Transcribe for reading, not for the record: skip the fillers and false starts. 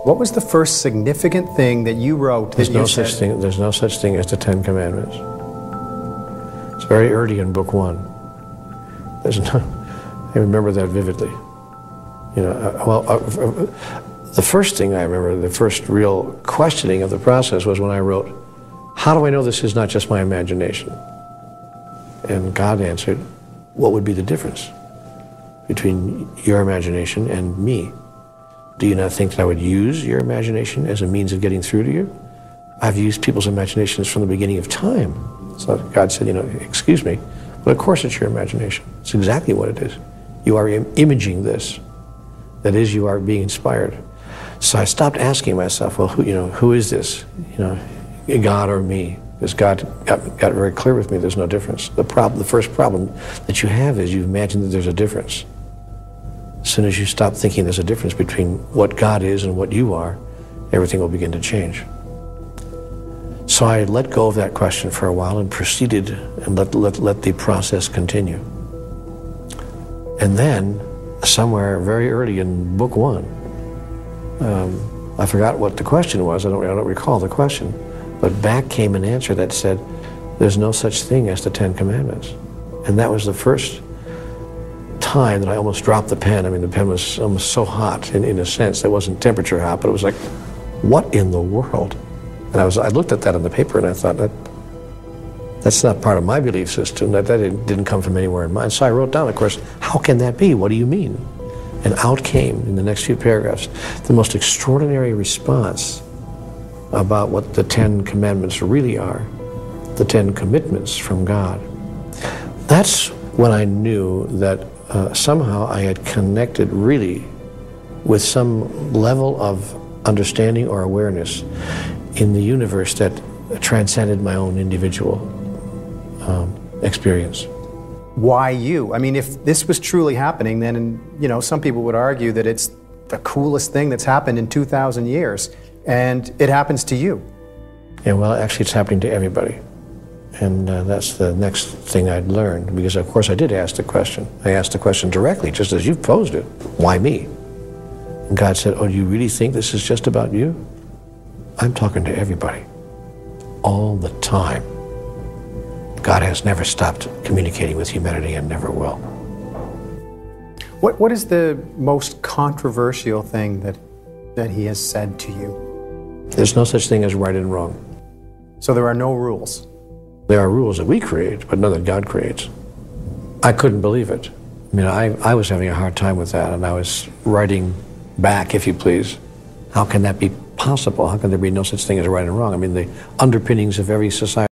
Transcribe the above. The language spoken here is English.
What was the first significant thing that you wrote that you said? There's no such thing as the Ten Commandments. It's very early in book 1. I remember that vividly. You know, the first thing I remember, the first real questioning of the process was when I wrote, how do I know this is not just my imagination? And God answered, what would be the difference between your imagination and me? Do you not think that I would use your imagination as a means of getting through to you? I've used people's imaginations from the beginning of time. So God said, you know, excuse me, but of course it's your imagination. It's exactly what it is. You are imaging this. That is, you are being inspired. So I stopped asking myself, well, who is this? You know, God or me? Because God got very clear with me, there's no difference. The first problem that you have is you imagine that there's a difference. As soon as you stop thinking there's a difference between what God is and what you are, everything will begin to change. So I let go of that question for a while and proceeded and let the process continue. And then, somewhere very early in book 1, I forgot what the question was. I don't recall the question. But back came an answer that said, there's no such thing as the Ten Commandments. And that was the first time that I almost dropped the pen. I mean, the pen was almost so hot in a sense. It wasn't temperature hot, but it was like, what in the world? And I looked at that on the paper and I thought, that's not part of my belief system. That didn't come from anywhere in mine. So I wrote down, of course, how can that be? What do you mean? And out came, in the next few paragraphs, the most extraordinary response about what the Ten Commandments really are, the Ten Commitments from God. That's when I knew that somehow I had connected really with some level of understanding or awareness in the universe that transcended my own individual experience. Why you? I mean, if this was truly happening, then, you know, some people would argue that it's the coolest thing that's happened in 2,000 years, and it happens to you. Yeah, well, actually it's happening to everybody. And that's the next thing I'd learned, because of course I did ask the question. I asked the question directly, just as you've posed it. Why me? And God said, oh, do you really think this is just about you? I'm talking to everybody, all the time. God has never stopped communicating with humanity and never will. What is the most controversial thing that he has said to you? There's no such thing as right and wrong. So there are no rules? There are rules that we create, but none that God creates. I couldn't believe it. I mean, I was having a hard time with that, and I was writing back, if you please. How can that be possible? How can there be no such thing as right and wrong? I mean, the underpinnings of every society